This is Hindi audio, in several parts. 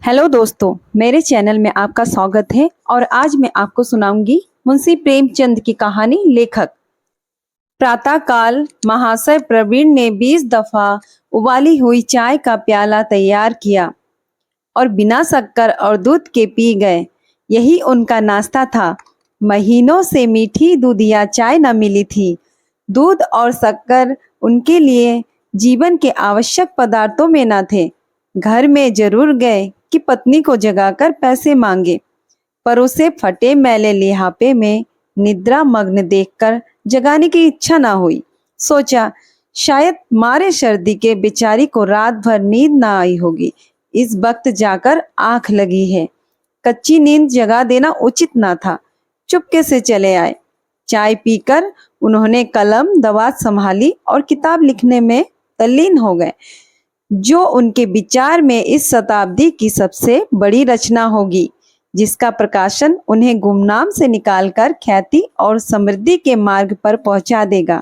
हेलो दोस्तों, मेरे चैनल में आपका स्वागत है और आज मैं आपको सुनाऊंगी मुंशी प्रेमचंद की कहानी लेखक। प्रातःकाल महाशय प्रवीण ने 20 दफा उबाली हुई चाय का प्याला तैयार किया और बिना शक्कर और दूध के पी गए। यही उनका नाश्ता था। महीनों से मीठी दूधिया चाय न मिली थी। दूध और शक्कर उनके लिए जीवन के आवश्यक पदार्थों में न थे। घर में जरूर गए कि पत्नी को जगाकर पैसे मांगे, पर उसे फटे मैले लिहाफे में निद्रा मग्न देखकर जगाने की इच्छा न हुई। सोचा शायद मारे सर्दी के बेचारी को रात भर नींद न आई होगी, इस वक्त जाकर आंख लगी है। कच्ची नींद जगा देना उचित न था। चुपके से चले आए। चाय पीकर उन्होंने कलम दवात संभाली और किताब लिखने में तल्लीन हो गए, जो उनके विचार में इस शताब्दी की सबसे बड़ी रचना होगी, जिसका प्रकाशन उन्हें गुमनाम से निकालकर ख्याति और समृद्धि के मार्ग पर पहुंचा देगा।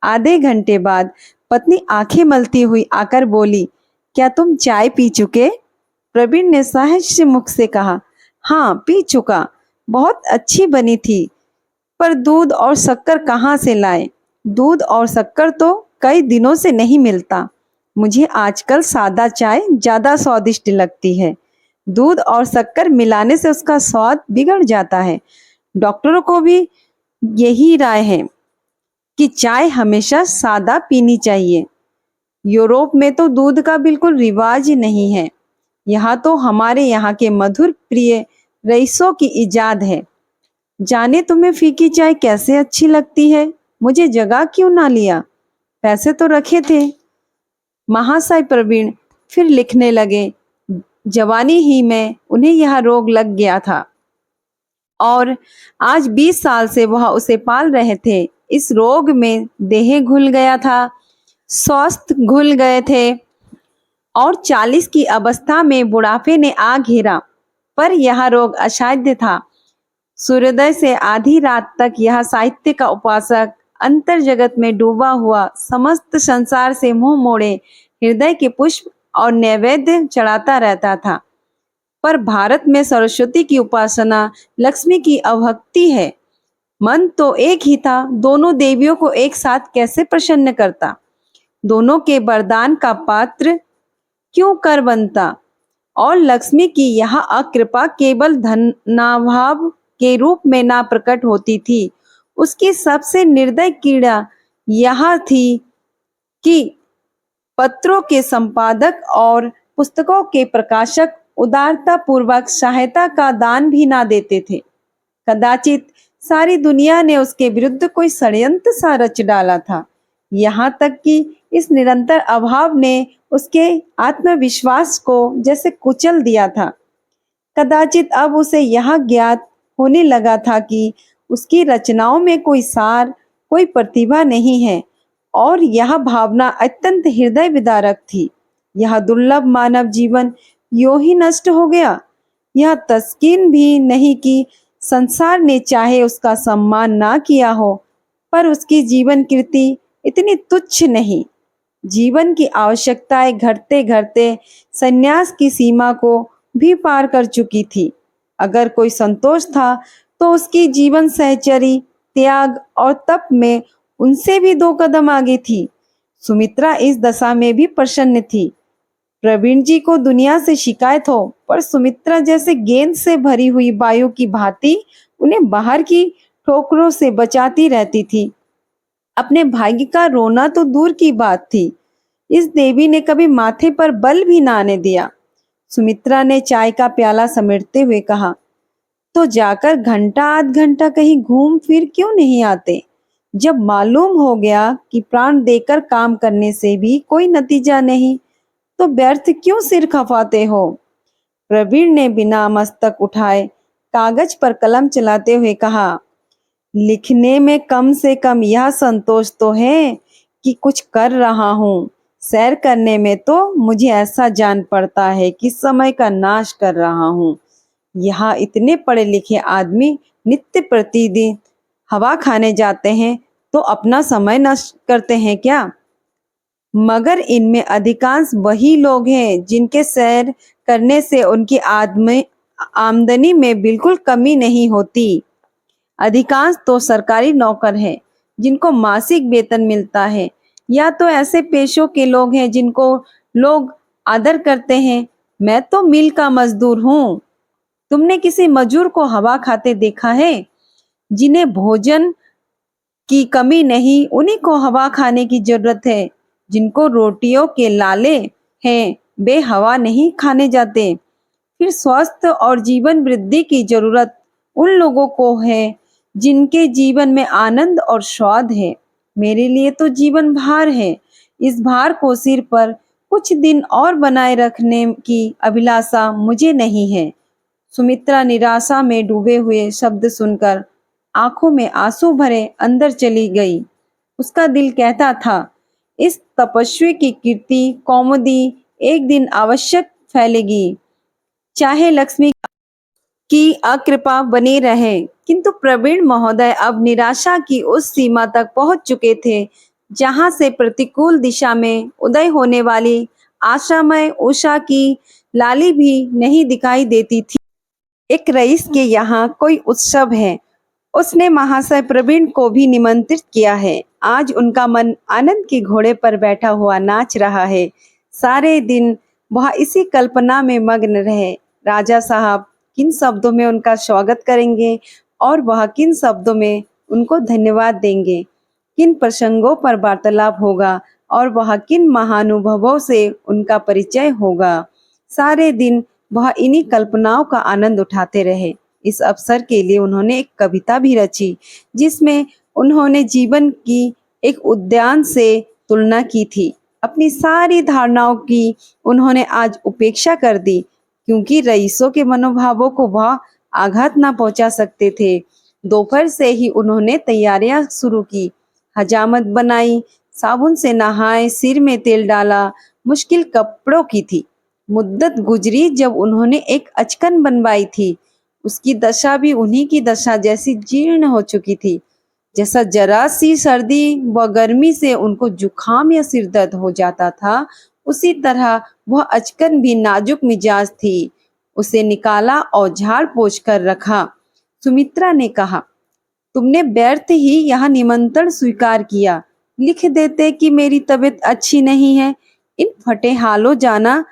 आधे घंटे बाद पत्नी आंखें मलती हुई आकर बोली, क्या तुम चाय पी चुके? प्रवीण ने सहज मुख से कहा, हाँ पी चुका, बहुत अच्छी बनी थी, पर दूध और शक्कर कहाँ से लाए? दूध और शक्कर तो कई दिनों से नहीं मिलता। मुझे आजकल सादा चाय ज्यादा स्वादिष्ट लगती है। दूध और शक्कर मिलाने से उसका स्वाद बिगड़ जाता है। डॉक्टरों को भी यही राय है कि चाय हमेशा सादा पीनी चाहिए। यूरोप में तो दूध का बिल्कुल रिवाज ही नहीं है। यहाँ तो हमारे यहाँ के मधुर प्रिय रईसों की इजाद है। जाने तुम्हें फीकी चाय कैसे अच्छी लगती है। मुझे जगा क्यों ना लिया? पैसे तो रखे थे। महाशय प्रवीण फिर लिखने लगे। जवानी ही में उन्हें यह रोग लग गया था और आज 20 साल से वह उसे पाल रहे थे। इस रोग में देह घुल गया था, स्वास्थ्य घुल गए थे और 40 की अवस्था में बुढ़ापे ने आ घेरा। पर यह रोग असाध्य था। सूर्योदय से आधी रात तक यह साहित्य का उपासक अंतर जगत में डूबा हुआ समस्त संसार से मुंह मोड़े हृदय के पुष्प और नैवेद्य चढ़ाता रहता था। पर भारत में सरस्वती की उपासना लक्ष्मी की अभक्ति है। मन तो एक ही था, दोनों देवियों को एक साथ कैसे प्रसन्न करता? दोनों के वरदान का पात्र क्यों कर बनता? और लक्ष्मी की यह अकृपा केवल धनाभाव के रूप में ना प्रकट होती थी। उसकी सबसे निर्दय कीड़ा यह थी कि पत्रों के संपादक और पुस्तकों के प्रकाशक उदारता पूर्वक सहायता का दान भी ना देते थे। कदाचित सारी दुनिया ने उसके विरुद्ध कोई षड्यंत्र सा रच डाला था। यहाँ तक कि इस निरंतर अभाव ने उसके आत्मविश्वास को जैसे कुचल दिया था। कदाचित अब उसे यह ज्ञात होने लगा था कि उसकी रचनाओं में कोई सार, कोई प्रतिभा नहीं है और यह भावना अत्यंत हृदय विदारक थी। यह दुर्लभ मानव जीवन यूं ही नष्ट हो गया। यह तस्कीन भी नहीं कि संसार ने चाहे उसका सम्मान ना किया हो, पर उसकी जीवन कृति इतनी तुच्छ नहीं। जीवन की आवश्यकताएं घटते घटते संन्यास की सीमा को भी पार कर चुकी थी। अगर कोई संतोष था तो उसकी जीवन सहचरी त्याग और तप में उनसे भी 2 कदम आगे थी। सुमित्रा इस दशा में भी प्रसन्न थी। प्रवीण जी को दुनिया से शिकायत हो, पर सुमित्रा जैसे गेंद से भरी हुई वायु की भांति उन्हें बाहर की ठोकरों से बचाती रहती थी। अपने भाग्य का रोना तो दूर की बात थी, इस देवी ने कभी माथे पर बल भी ना आने दिया। सुमित्रा ने चाय का प्याला समेटते हुए कहा, तो जाकर घंटा आध घंटा कहीं घूम फिर क्यों नहीं आते? जब मालूम हो गया कि प्राण देकर काम करने से भी कोई नतीजा नहीं, तो व्यर्थ क्यों सिर खपाते हो? प्रवीण ने बिना मस्तक उठाए कागज पर कलम चलाते हुए कहा, लिखने में कम से कम यह संतोष तो है कि कुछ कर रहा हूँ। सैर करने में तो मुझे ऐसा जान पड़ता है कि समय का नाश कर रहा हूँ। यहाँ इतने पढ़े लिखे आदमी नित्य प्रतिदिन हवा खाने जाते हैं तो अपना समय नष्ट करते हैं क्या? मगर इनमें अधिकांश वही लोग हैं जिनके सैर करने से उनकी आमदनी में बिल्कुल कमी नहीं होती। अधिकांश तो सरकारी नौकर हैं जिनको मासिक वेतन मिलता है, या तो ऐसे पेशों के लोग हैं जिनको लोग आदर करते हैं। मैं तो मिल का मजदूर हूँ। तुमने किसी मजदूर को हवा खाते देखा है? जिन्हें भोजन की कमी नहीं, उन्हीं को हवा खाने की जरूरत है। जिनको रोटियों के लाले हैं, वे हवा नहीं खाने जाते। फिर स्वास्थ्य और जीवन वृद्धि की जरूरत उन लोगों को है जिनके जीवन में आनंद और स्वाद है। मेरे लिए तो जीवन भार है। इस भार को सिर पर कुछ दिन और बनाए रखने की अभिलाषा मुझे नहीं है। सुमित्रा निराशा में डूबे हुए शब्द सुनकर आंखों में आंसू भरे अंदर चली गई। उसका दिल कहता था, इस तपस्वी की कीर्ति कौमुदी एक दिन अवश्य फैलेगी, चाहे लक्ष्मी की अकृपा बनी रहे। किंतु प्रवीण महोदय अब निराशा की उस सीमा तक पहुंच चुके थे जहां से प्रतिकूल दिशा में उदय होने वाली आशामय उषा की लाली भी नहीं दिखाई देती थी। एक रईस के यहाँ कोई उत्सव है। उसने महाशय प्रवीण को भी निमंत्रित किया है। आज उनका मन आनंद के घोड़े पर बैठा हुआ नाच रहा है। सारे दिन वह इसी कल्पना में मग्न रहे, राजा साहब किन शब्दों में उनका स्वागत करेंगे और वह किन शब्दों में उनको धन्यवाद देंगे, किन प्रसंगों पर वार्तालाप होगा और वह किन महानुभवों से उनका परिचय होगा। सारे दिन वह इन्हीं कल्पनाओं का आनंद उठाते रहे। इस अवसर के लिए उन्होंने एक कविता भी रची जिसमें उन्होंने जीवन की एक उद्यान से तुलना की थी। अपनी सारी धारणाओं की उन्होंने आज उपेक्षा कर दी, क्योंकि रईसों के मनोभावों को वह आघात ना पहुंचा सकते थे। दोपहर से ही उन्होंने तैयारियां शुरू की, हजामत बनाई, साबुन से नहाए, सिर में तेल डाला, मुश्किल कपड़ों की थी। मुद्दत गुजरी जब उन्होंने एक अचकन बनवाई थी। उसकी दशा भी उन्हीं की दशा जैसी जीर्ण हो चुकी थी। जैसा जरा सी सर्दी व गर्मी से उनको जुखाम या सिर दर्द हो जाता था, उसी तरह वह अचकन भी नाजुक मिजाज थी। उसे निकाला और झाड़ पोंछ कर रखा। सुमित्रा ने कहा, तुमने व्यर्थ ही यह निमंत्रण स्वीकार किया। लिख देते कि मेरी तबीयत अच्छी नहीं है। इन फटे हालों जाना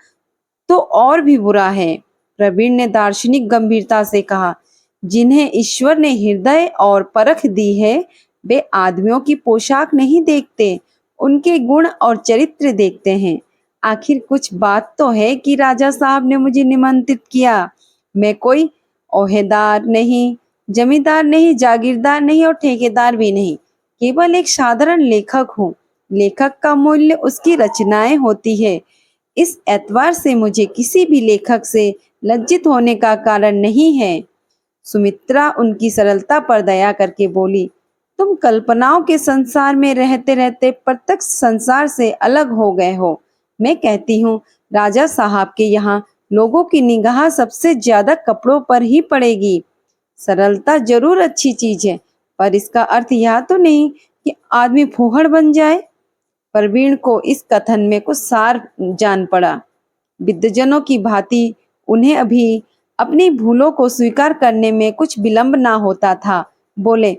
तो और भी बुरा है। प्रवीण ने दार्शनिक गंभीरता से कहा, जिन्हें ईश्वर ने हृदय और परख दी है, वे आदमियों की पोशाक नहीं देखते, उनके गुण और चरित्र देखते हैं। आखिर कुछ बात तो है कि राजा साहब ने मुझे निमंत्रित किया। मैं कोई ओहेदार नहीं, जमींदार नहीं, जागीरदार नहीं और ठेकेदार भी नहीं, केवल एक साधारण लेखक हूँ। लेखक का मूल्य उसकी रचनाएं होती है। इस एतबार से मुझे किसी भी लेखक से लज्जित होने का कारण नहीं है। सुमित्रा उनकी सरलता पर दया करके बोली, तुम कल्पनाओं के संसार में रहते रहते प्रत्यक्ष संसार से अलग हो गए हो। मैं कहती हूँ, राजा साहब के यहाँ लोगों की निगाह सबसे ज्यादा कपड़ों पर ही पड़ेगी। सरलता जरूर अच्छी चीज है, पर इसका अर्थ यह तो नहीं कि आदमी फूहड़ बन जाए। प्रवीण को इस कथन में कुछ सार जान पड़ा। विद्वजनों की भांति उन्हें अभी अपनी भूलों को स्वीकार करने में कुछ विलंब ना होता था। बोले,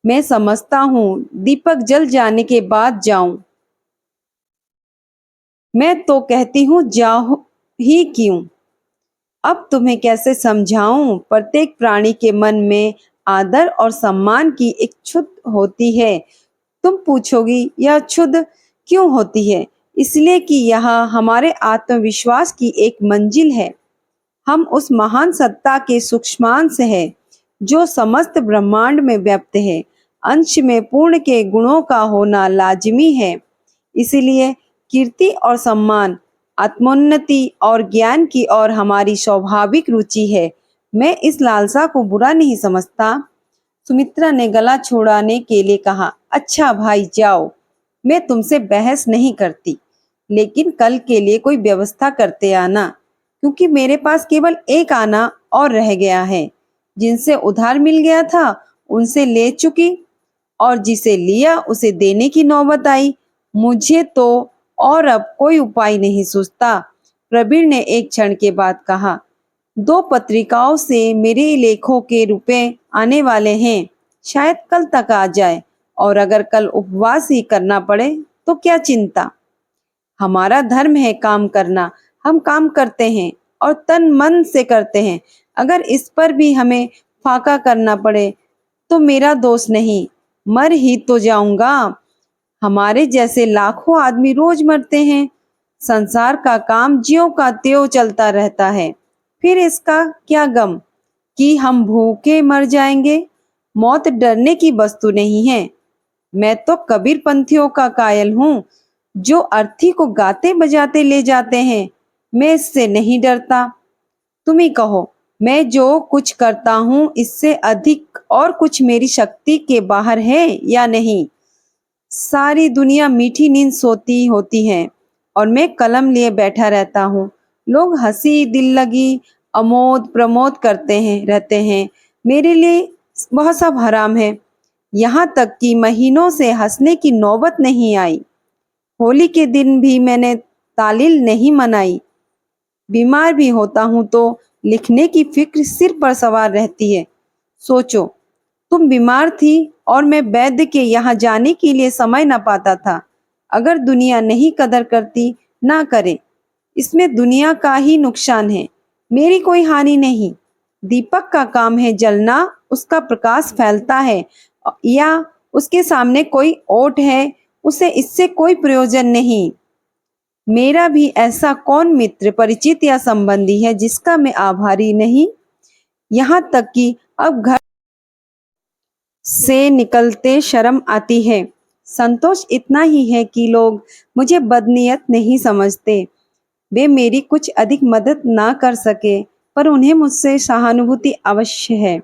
मैं समझता हूँ दीपक जल जाने के बाद जाऊं। मैं तो कहती हूँ जाओ ही क्यों। अब तुम्हें कैसे समझाऊं। प्रत्येक प्राणी के मन में आदर और सम्मान की एक क्षुध होती है। तुम पूछोगी यह क्षुध क्यों होती है? इसलिए कि यह हमारे आत्मविश्वास की एक मंजिल है। हम उस महान सत्ता के सूक्ष्मांश है जो समस्त ब्रह्मांड में व्याप्त है। अंश में पूर्ण के गुणों का होना लाजिमी है। इसलिए कीर्ति और सम्मान, आत्मोन्नति और ज्ञान की ओर हमारी स्वाभाविक रुचि है। मैं इस लालसा को बुरा नहीं समझता। सुमित्रा ने गला छोड़ाने के लिए कहा, अच्छा भाई जाओ, मैं तुमसे बहस नहीं करती, लेकिन कल के लिए कोई व्यवस्था करते आना, क्योंकि मेरे पास केवल एक आना और रह गया है। जिनसे उधार मिल गया था उनसे ले चुकी, और जिसे लिया उसे देने की नौबत आई। मुझे तो और अब कोई उपाय नहीं सूझता। प्रवीण ने एक क्षण के बाद कहा, 2 पत्रिकाओं से मेरे लेखों के रुपए आने वाले हैं, शायद कल तक आ जाए, और अगर कल उपवास ही करना पड़े तो क्या चिंता। हमारा धर्म है काम करना, हम काम करते हैं और तन मन से करते हैं। अगर इस पर भी हमें फाका करना पड़े तो मेरा दोष नहीं, मर ही तो जाऊंगा। हमारे जैसे लाखों आदमी रोज मरते हैं। संसार का काम ज्यों का त्यों चलता रहता है। फिर इसका क्या गम कि हम भूखे मर जाएंगे। मौत डरने की वस्तु नहीं है। मैं तो कबीर पंथियों का कायल हूँ, जो अर्थी को गाते बजाते ले जाते हैं। मैं इससे नहीं डरता। तुम ही कहो, मैं जो कुछ करता हूँ इससे अधिक और कुछ मेरी शक्ति के बाहर है या नहीं। सारी दुनिया मीठी नींद सोती होती है और मैं कलम लिए बैठा रहता हूँ। लोग हंसी दिल लगी अमोद प्रमोद करते हैं रहते हैं। मेरे लिए वह सब हराम है। यहाँ तक कि महीनों से हंसने की नौबत नहीं आई। होली के दिन भी मैंने तालील नहीं मनाई। बीमार भी होता हूँ तो लिखने की फिक्र सिर पर सवार रहती है। सोचो, तुम बीमार थी और मैं वैद्य के यहाँ जाने के लिए समय न पाता था। अगर दुनिया नहीं कदर करती, ना करे। इसमें दुनिया का ही नुकसान है, मेरी कोई हानि नहीं। दीपक का काम है जलना, उसका प्रकाश फैलता है, या उसके सामने कोई ओट है, उसे इससे कोई प्रयोजन नहीं। मेरा भी ऐसा कौन मित्र परिचित या संबंधी है जिसका मैं आभारी नहीं। यहाँ तक कि अब घर से निकलते शर्म आती है। संतोष इतना ही है कि लोग मुझे बदनीयत नहीं समझते। वे मेरी कुछ अधिक मदद ना कर सके, पर उन्हें मुझसे सहानुभूति अवश्य है।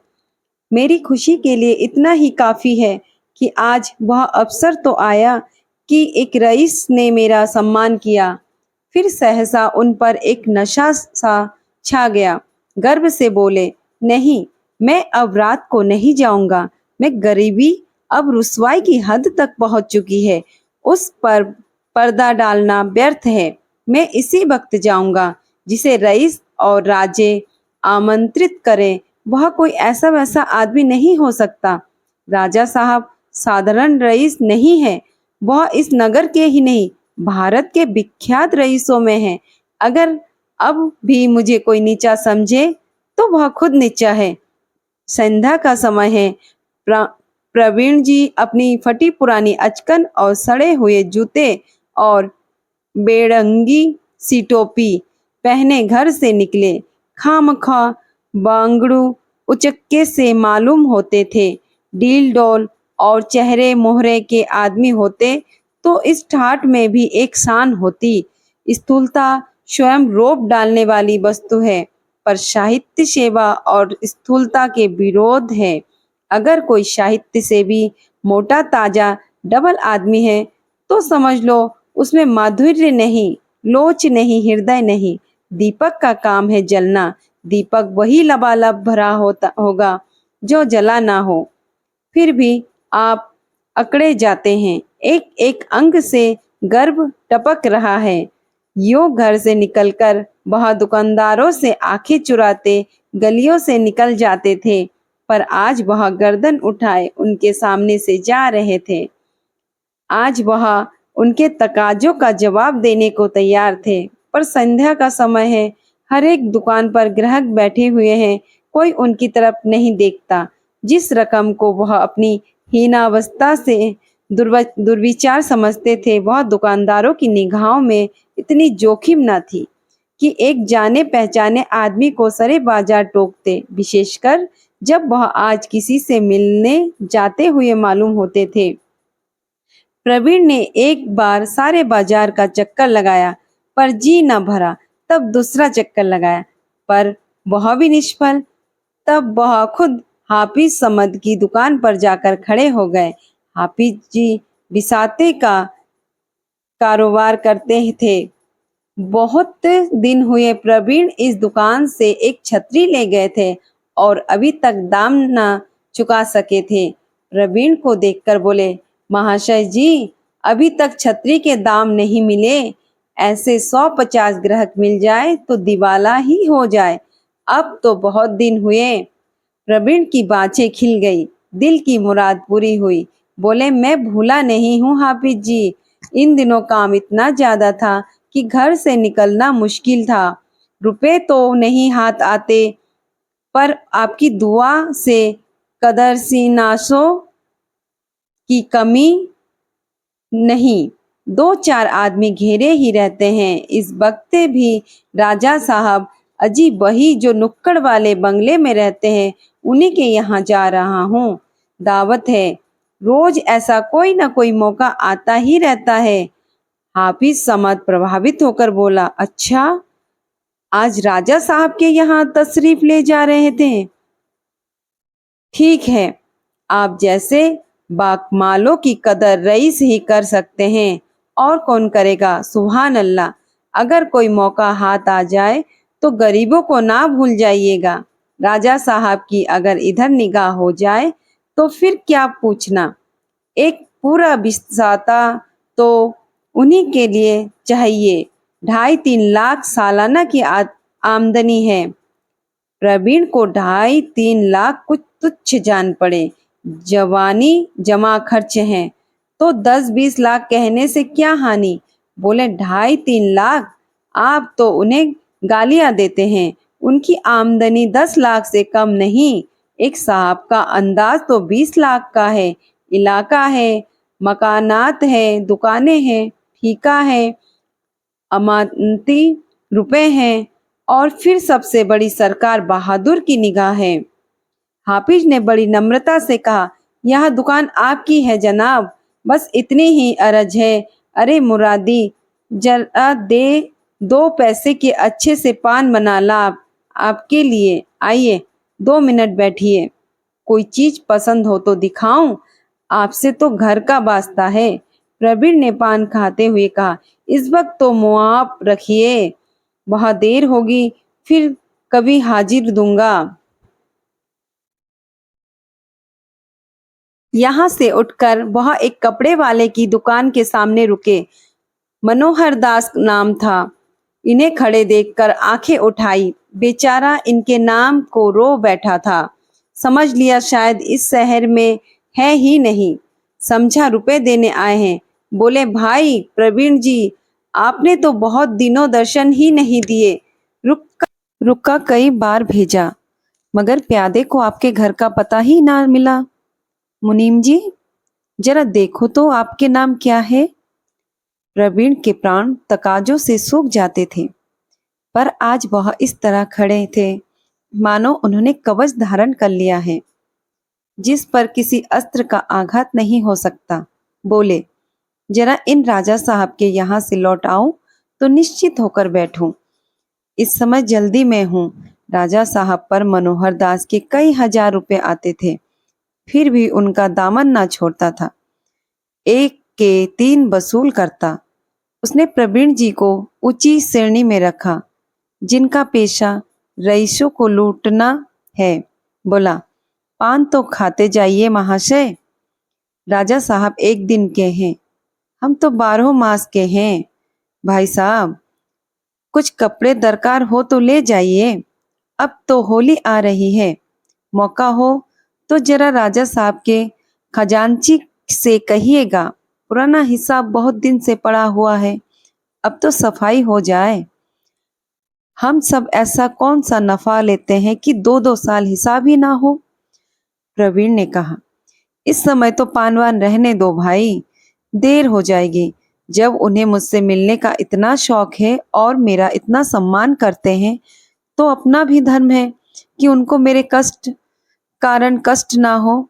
मेरी खुशी के लिए इतना ही काफी है कि आज वह अवसर तो आया कि एक रईस ने मेरा सम्मान किया। फिर सहसा उन पर एक नशा सा छा गया। गर्व से बोले, नहीं, मैं अब रात को नहीं जाऊंगा। मैं गरीबी अब रुसवाई की हद तक पहुंच चुकी है। उस पर पर्दा डालना व्यर्थ है। मैं इसी वक्त जाऊंगा। जिसे रईस और राजे आमंत्रित करें, वह कोई ऐसा वैसा आदमी नहीं हो सकता। राजा साहब साधारण रईस नहीं है। वह इस नगर के ही नहीं, भारत के विख्यात रईसों में है। अगर अब भी मुझे कोई नीचा समझे तो वह खुद नीचा है। संध्या का समय है। प्रवीण जी अपनी फटी पुरानी अचकन और सड़े हुए जूते और बेरंगी सी टोपी पहने घर से निकले। खामखा बांगड़ू उचक्के से मालूम होते थे। डील डोल और चेहरे मोहरे के आदमी होते तो इस ठाट में भी एक शान होती। स्थूलता स्वयं रोप डालने वाली वस्तु है, पर साहित्य सेवा और स्थूलता के विरोध है। अगर कोई साहित्य से भी मोटा ताजा डबल आदमी है तो समझ लो उसमें माधुर्य नहीं, लोच नहीं, हृदय नहीं। दीपक का काम है जलना। दीपक वही लबालब भरा होता होगा जो जला ना हो। फिर भी आप अकड़े जाते हैं। एक एक अंग से गर्भ टपक रहा है। यो घर से निकलकर वह दुकानदारों से आंखें चुराते गलियों से निकल जाते थे, पर आज वह गर्दन उठाए उनके सामने से जा रहे थे। आज वह उनके तकाजों का जवाब देने को तैयार थे। पर संध्या का समय है। हर एक दुकान पर ग्राहक बैठे हुए हैं। कोई उनकी तरफ नहीं देखता। जिस रकम को वह अपनी हीनावस्था से दुर्विचार समझते थे, वह दुकानदारों की निगाहों में इतनी जोखिम न थी कि एक जाने पहचाने आदमी को सरे बाजार टोकते, विशेषकर जब वह आज किसी से मिलने जाते हुए मालूम होते थे। प्रवीण ने एक बार सारे बाजार का चक्कर लगाया, पर जी न भरा। तब दूसरा चक्कर लगाया, पर वह भी निष्फल। तब वह खुद हाफिज समद की दुकान पर जाकर खड़े हो गए। हाफिज जी बिसाते का कारोबार करते थे। बहुत दिन हुए प्रवीण इस दुकान से एक छतरी ले गए थे और अभी तक दाम न चुका सके थे। प्रवीण को देखकर बोले, महाशय जी, अभी तक छतरी के दाम नहीं मिले। ऐसे 150 ग्राहक मिल जाए तो दिवाला ही हो जाए। अब तो बहुत दिन हुए। प्रवीण की बाँछें खिल गई, दिल की मुराद पूरी हुई। बोले, मैं भूला नहीं हूँ हाफिज जी। इन दिनों काम इतना ज्यादा था कि घर से निकलना मुश्किल था। रुपए तो नहीं हाथ आते, पर आपकी दुआ से कदरसीनासों की कमी नहीं। दो चार आदमी घेरे ही रहते हैं। इस वक्त भी राजा साहब अजीब वही जो नुक्कड़ वाले बंगले में रहते हैं, उन्हीं के यहाँ जा रहा हूँ। दावत है। रोज ऐसा कोई ना कोई मौका आता ही रहता है। हाफिज समद प्रभावित होकर बोला, अच्छा, आज राजा साहब के यहाँ तशरीफ ले जा रहे थे? ठीक है, आप जैसे बाकमालों की कदर रईस ही कर सकते हैं, और कौन करेगा। सुभान अल्लाह। अगर कोई मौका हाथ आ जाए तो गरीबों को ना भूल जाइएगा। राजा साहब की अगर इधर निगाह हो जाए तो फिर क्या पूछना। एक पूरा बिसाता तो उन्हीं के लिए चाहिए। 2.5-3 लाख सालाना की आमदनी है। प्रवीण को 2.5-3 लाख कुछ तुच्छ जान पड़े। जवानी जमा खर्च हैं तो 10-20 लाख कहने से क्या हानि। बोले, 2.5-3 लाख? आप तो उन्हें गालियां देते हैं। उनकी आमदनी 10 लाख से कम नहीं। एक साहब का अंदाज तो 20 लाख का है। इलाका है, मकानात है, दुकानें हैं, ठीका है, अमानती रुपए हैं, और फिर सबसे बड़ी सरकार बहादुर की निगाह है। हाफिज ने बड़ी नम्रता से कहा, यह दुकान आपकी है जनाब, बस इतनी ही अर्ज है। अरे मुरादी, जरा दे, 2 पैसे के अच्छे से पान बना ला आपके लिए। आइए, 2 मिनट बैठिए। कोई चीज पसंद हो तो दिखाऊं? आपसे तो घर का वास्ता है। प्रवीण ने पान खाते हुए कहा, इस वक्त तो मुआफ रखिए, बहुत देर होगी, फिर कभी हाजिर दूंगा। यहाँ से उठकर वह एक कपड़े वाले की दुकान के सामने रुके। मनोहर दास नाम था। इन्हें खड़े देखकर आंखें उठाई। बेचारा इनके नाम को रो बैठा था। समझ लिया शायद इस शहर में है ही नहीं। समझा रुपए देने आए हैं। बोले, भाई प्रवीण जी, आपने तो बहुत दिनों दर्शन ही नहीं दिए। रुका रुका कई बार भेजा, मगर प्यादे को आपके घर का पता ही ना मिला। मुनीम जी, जरा देखो तो आपके नाम क्या है। प्रवीण के प्राण तकाजों से सूख जाते थे, पर आज वह इस तरह खड़े थे मानो उन्होंने कवच धारण कर लिया है, जिस पर किसी अस्त्र का आघात नहीं हो सकता। बोले, जरा इन राजा साहब के यहाँ से लौट आऊं तो निश्चित होकर बैठूं। इस समय जल्दी में हूँ। राजा साहब पर मनोहर दास के कई हजार रुपए आते थे, फिर भी उनका दामन ना छोड़ता था। एक के 3 वसूल करता। उसने प्रवीण जी को ऊंची श्रेणी में रखा, जिनका पेशा रईसों को लूटना है। बोला, पान तो खाते जाइए महाशय। राजा साहब एक दिन के हैं, हम तो 12 मास के हैं। भाई साहब, कुछ कपड़े दरकार हो तो ले जाइए। अब तो होली आ रही है, मौका हो तो जरा राजा साहब के खजांची से कहिएगा, पुराना हिसाब बहुत दिन से पड़ा हुआ है, अब तो सफाई हो जाए। हम सब ऐसा कौन सा नफा लेते हैं कि 2-2 साल हिसाब ही ना हो। प्रवीण ने कहा, इस समय तो पानवान रहने दो भाई, देर हो जाएगी। जब उन्हें मुझसे मिलने का इतना शौक है और मेरा इतना सम्मान करते हैं, तो अपना भी धर्म है कि उनको मेरे कारण कष्ट ना हो।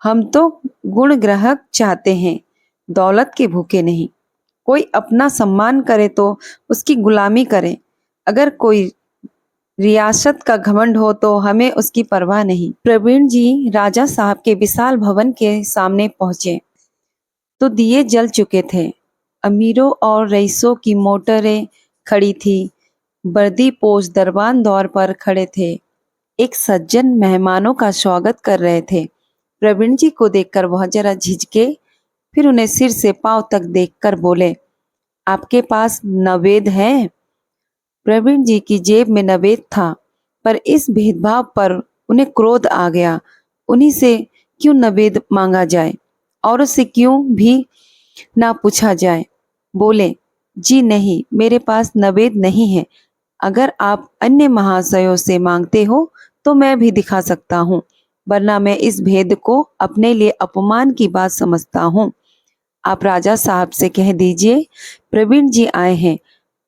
हम तो गुण ग्राहक चाहते हैं, दौलत के भूखे नहीं। कोई अपना सम्मान करे तो उसकी गुलामी करे। अगर कोई रियासत का घमंड हो तो हमें उसकी परवाह नहीं। प्रवीण जी राजा साहब के विशाल भवन के सामने पहुंचे तो दिए जल चुके थे। अमीरों और रईसों की मोटरें खड़ी थी। वर्दी पोश दरबान दौर पर खड़े थे। एक सज्जन मेहमानों का स्वागत कर रहे थे। प्रवीण जी को देखकर वह जरा झिझके, फिर उन्हें सिर से पांव तक देखकर बोले, आपके पास नवेद है? प्रवीण जी की जेब में नवेद था, पर इस भेदभाव पर उन्हें क्रोध आ गया। उन्हीं से क्यों नवेद मांगा जाए, औरत से क्यों भी ना पूछा जाए। बोले, जी नहीं, मेरे पास नवेद नहीं है। अगर आप अन्य महाशयों से मांगते हो तो मैं भी दिखा सकता हूँ, वरना मैं इस भेद को अपने लिए अपमान की बात समझता हूँ। आप राजा साहब से कह दीजिए प्रवीण जी आए हैं,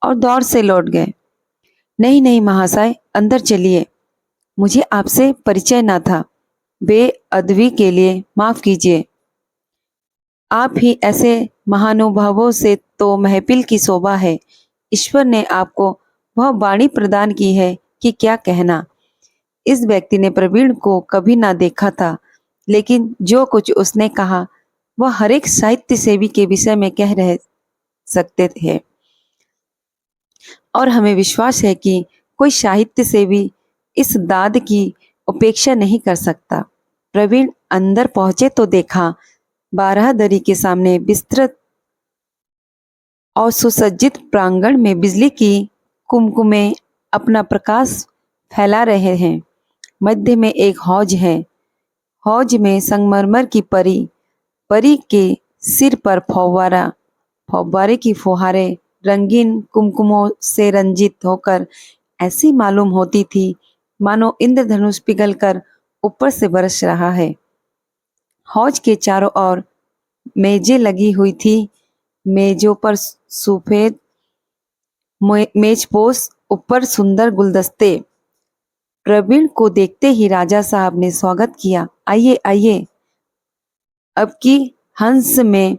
और दौड़ से लौट गए। नहीं नहीं महाशय, अंदर चलिए, मुझे आपसे परिचय ना था। बेअदबी के लिए माफ कीजिए। आप ही ऐसे महानुभावों से तो महफिल की शोभा है। ईश्वर ने आपको वह वाणी प्रदान की है कि क्या कहना। इस व्यक्ति ने प्रवीण को कभी ना देखा था, लेकिन जो कुछ उसने कहा वह हर एक साहित्य सेवी के विषय में कह रह सकते थे, और हमें विश्वास है कि कोई साहित्य सेवी इस दाद की उपेक्षा नहीं कर सकता। प्रवीण अंदर पहुंचे तो देखा बाराहदरी के सामने विस्तृत और सुसज्जित प्रांगण में बिजली की कुमकुमें अपना प्रकाश फैला रहे हैं। मध्य में एक हौज है। हौज में संगमरमर की परी, परी के सिर पर फव्वारा, फव्वारे की फुहारे रंगीन कुमकुमों से रंजित होकर ऐसी मालूम होती थी मानो इंद्रधनुष पिघलकर ऊपर से बरस रहा है। हौज के चारों ओर मेजें लगी हुई थी। मेजों पर सफेद मेजपोश, ऊपर सुंदर गुलदस्ते। प्रवीण को देखते ही राजा साहब ने स्वागत किया। आइए आइए। अब की हंस में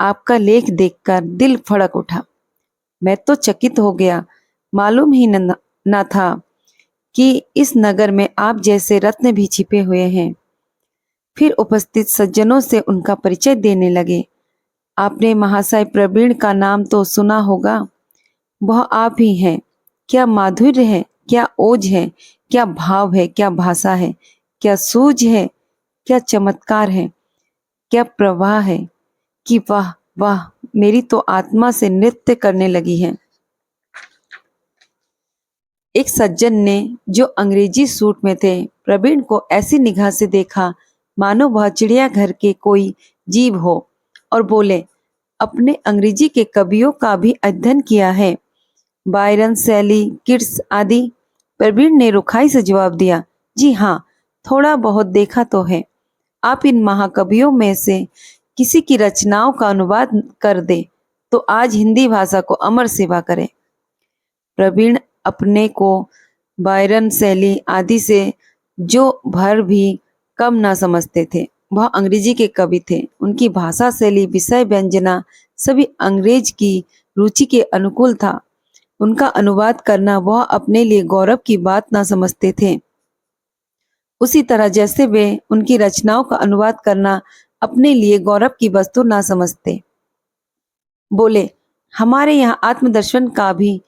आपका लेख देखकर दिल फड़क उठा। मैं तो चकित हो गया। मालूम ही न था कि इस नगर में आप जैसे रत्न भी छिपे हुए हैं। फिर उपस्थित सज्जनों से उनका परिचय देने लगे। आपने महाशय प्रवीण का नाम तो सुना होगा। वह आप ही हैं। क्या माधुर्य है, क्या ओज है, क्या भाव है, क्या भाषा है, क्या सूझ है, क्या चमत्कार है, क्या प्रवाह है कि वाह वाह, मेरी तो आत्मा से नृत्य करने लगी है। एक सज्जन ने, जो अंग्रेजी सूट में थे, प्रवीण को ऐसी निगाह से देखा मानो वह चिड़ियाघर के कोई जीव हो, और बोले, अपने अंग्रेजी के कवियों का भी अध्ययन किया है? बायरन, शैली, किट्स आदि? प्रवीण ने रुखाई से जवाब दिया, जी हाँ, थोड़ा बहुत देखा तो है। आप इन महाकवियों में से किसी की रचनाओं का अनुवाद कर दे तो आज हिंदी भाषा को अमर सेवा करे। प्रवीण अपने को बायरन, शैली आदि से जो भर भी कम ना समझते थे। वह अंग्रेजी के कवि थे। उनकी भाषा, शैली, विषय, व्यंजना सभी अंग्रेज की रुचि के अनुकूल था। उनका अनुवाद करना वह अपने लिए गौरव की बात ना समझते थे, उसी तरह जैसे वे उनकी रचनाओं का अनुवाद करना अपने लिए गौरव की वस्तु ना समझते। बोले, हमारे यहाँ आत्मदर्शन का भी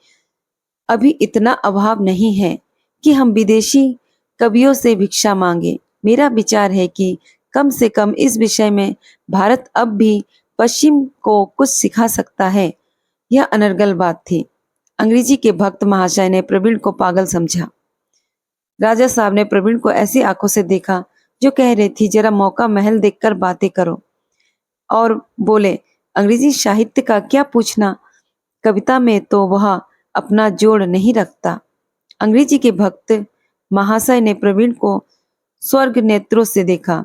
अभी इतना अभाव नहीं है कि हम विदेशी कवियों से भिक्षा मांगे। मेरा विचार है कि कम से कम इस विषय में भारत अब भी पश्चिम को कुछ सिखा सकता है। यह अनर्गल बात थी। अंग्रेजी के भक्त महाशय ने प्रवीण को पागल समझा। राजा साहब ने प्रवीण को ऐसी आंखों से देखा जो कह रही थी, जरा मौका महल देखकर बातें करो, और बोले, अंग्रेजी साहित्य का क्या पूछना, कविता में तो वह अपना जोड़ नहीं रखता। अंग्रेजी के भक्त महाशय ने प्रवीण को स्वर्ग नेत्रों से देखा।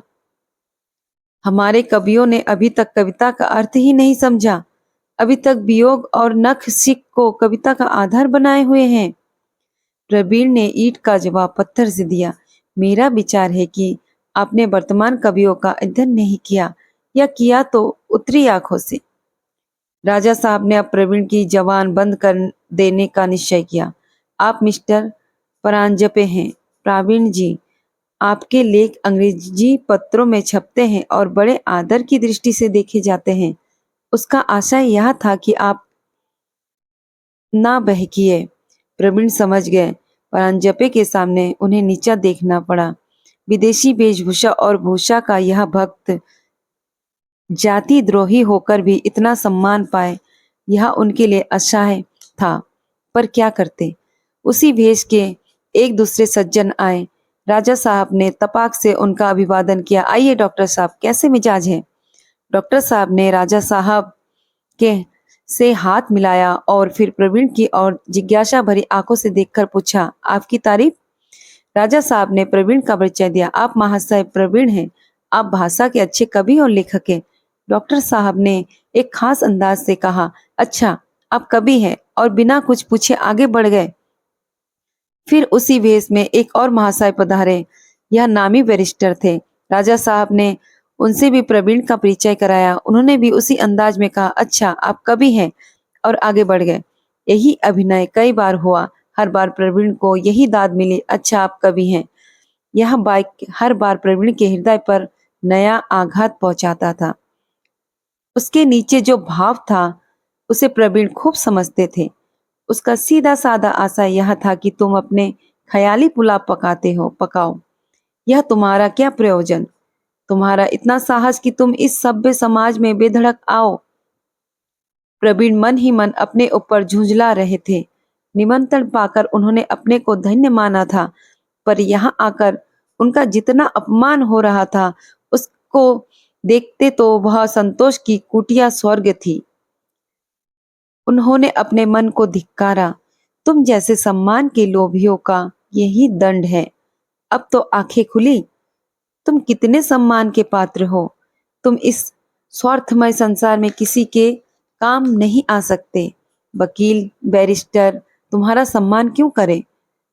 हमारे कवियों ने अभी तक कविता का अर्थ ही नहीं समझा। अभी तक वियोग और नख सिक को कविता का आधार बनाए हुए हैं। प्रवीण ने ईंट का जवाब पत्थर से दिया। मेरा विचार है कि आपने वर्तमान कवियों का अध्ययन नहीं किया, या किया तो उतरी आंखों से। राजा साहब ने अब प्रवीण की जबान बंद कर देने का निश्चय किया। आप मिस्टर परांजपे हैं। प्रवीण जी, आपके लेख अंग्रेजी पत्रों में छपते हैं और बड़े आदर की दृष्टि से देखे जाते हैं। उसका आशय यह था कि आप ना बहकिए। प्रवीण समझ गए। परांजपे के सामने उन्हें नीचा देखना पड़ा। विदेशी वेशभूषा और भूषा का यह भक्त जाति द्रोही होकर भी इतना सम्मान पाए, यह उनके लिए असह्य था, पर क्या करते। उसी भेष के एक दूसरे सज्जन आए। राजा साहब ने तपाक से उनका अभिवादन किया। आइए डॉक्टर साहब, कैसे मिजाज है। डॉक्टर साहब ने राजा साहब के से हाथ मिलाया और फिर प्रवीण की ओर जिज्ञासा भरी आंखों से देखकर पूछा, आपकी तारीफ। राजा साहब ने प्रवीण का परिचय दिया। आप महाशय प्रवीण हैं, आप भाषा के अच्छे कवि और लेखक हैं। डॉक्टर साहब ने एक खास अंदाज से कहा, अच्छा आप कवि हैं, और बिना कुछ पूछे आगे बढ़ गए। फिर उसी भेष में एक और महाशय पधारे। यह नामी बैरिस्टर थे। राजा साहब ने उनसे भी प्रवीण का परिचय कराया। उन्होंने भी उसी अंदाज में कहा, अच्छा आप कवि हैं, और आगे बढ़ गए। यही अभिनय कई बार हुआ। हर बार प्रवीण को यही दाद मिली, अच्छा आप कवि हैं। यह बात हर बार प्रवीण के हृदय पर नया आघात पहुंचाता था। उसके नीचे जो भाव था उसे प्रवीण खूब समझते थे। उसका सीधा साधा आशय यह था कि तुम अपने ख्याली पुलाव पकाते हो, पकाओ। यह तुम्हारा क्या प्रयोजन, तुम्हारा इतना साहस कि तुम इस सभ्य समाज में बेधड़क आओ। प्रवीण मन ही मन अपने ऊपर झुंझला रहे थे। निमंत्रण पाकर उन्होंने अपने को धन्य माना था, पर यहाँ आकर उनका जितना अपमान हो रहा था, उसको देखते तो वह संतोष की कुटिया स्वर्ग थी। उन्होंने अपने मन को धिक्कारा। तुम जैसे सम्मान के लोभियों का यही दंड है। अब तो आंखें खुली। तुम कितने सम्मान के पात्र हो। तुम इस स्वार्थमय संसार में किसी के काम नहीं आ सकते। वकील बैरिस्टर तुम्हारा सम्मान क्यों करे।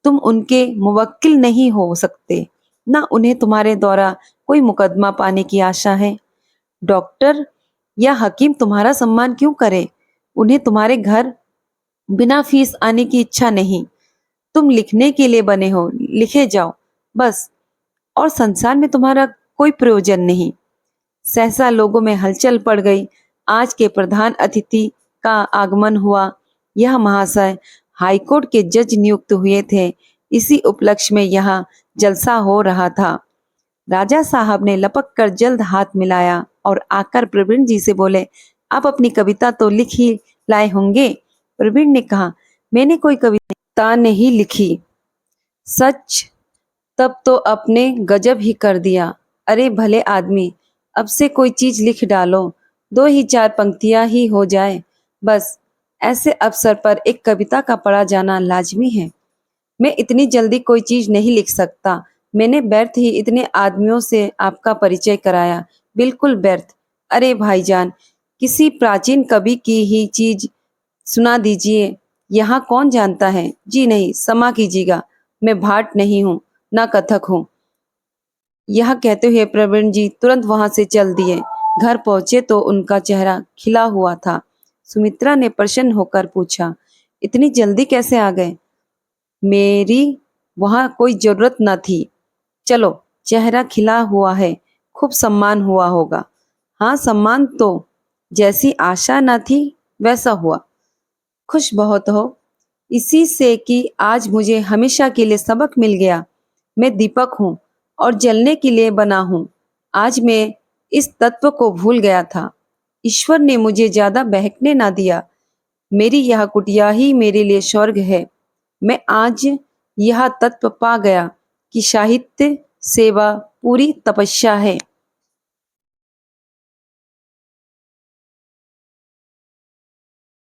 तुम उनके मुवक्किल नहीं हो सकते, ना उन्हें तुम्हारे द्वारा कोई मुकदमा पाने की आशा है। डॉक्टर या हकीम तुम्हारा सम्मान क्यों करे। उन्हें तुम्हारे घर बिना फीस आने की इच्छा नहीं। तुम लिखने के लिए बने हो, लिखे जाओ बस, और संसार में तुम्हारा कोई प्रयोजन नहीं। सहसा लोगों में हलचल पड़ गई। आज के प्रधान अतिथि का आगमन हुआ। यह महाशय हाईकोर्ट के जज नियुक्त हुए थे। इसी उपलक्ष्य में यहाँ जलसा हो रहा था। राजा साहब ने लपक कर जल्द हाथ मिलाया और आकर प्रवीण जी से बोले, आप अपनी कविता तो लिख ही लाए होंगे। प्रवीण ने कहा, मैंने कोई कविता नहीं लिखी। सच, तब तो अपने गजब ही कर दिया। अरे भले आदमी, अब से कोई चीज लिख डालो, दो ही चार पंक्तियां ही हो जाए बस। ऐसे अवसर पर एक कविता का पढ़ा जाना लाजमी है। मैं इतनी जल्दी कोई चीज नहीं लिख सकता। मैंने व्यर्थ ही इतने आदमियों से आपका परिचय कराया, बिल्कुल व्यर्थ। अरे भाईजान, किसी प्राचीन कवि की ही चीज सुना दीजिए। यहाँ कौन जानता है। जी नहीं, क्षमा कीजिएगा, मैं भाट नहीं हूँ, ना कथक हूँ। यह कहते हुए प्रवीण जी तुरंत वहां से चल दिए। घर पहुंचे तो उनका चेहरा खिला हुआ था। सुमित्रा ने प्रसन्न होकर पूछा, इतनी जल्दी कैसे आ गए। मेरी वहां कोई जरूरत न थी। चलो, चेहरा खिला हुआ है, खूब सम्मान हुआ होगा। हाँ, सम्मान तो जैसी आशा न थी वैसा हुआ। खुश बहुत हो इसी से कि आज मुझे हमेशा के लिए सबक मिल गया। मैं दीपक हूँ और जलने के लिए बना हूँ। आज मैं इस तत्व को भूल गया था। ईश्वर ने मुझे ज्यादा बहकने ना दिया। मेरी यह कुटिया ही मेरे लिए स्वर्ग है। मैं आज यह तत्व पा गया कि साहित्य सेवा पूरी तपस्या है।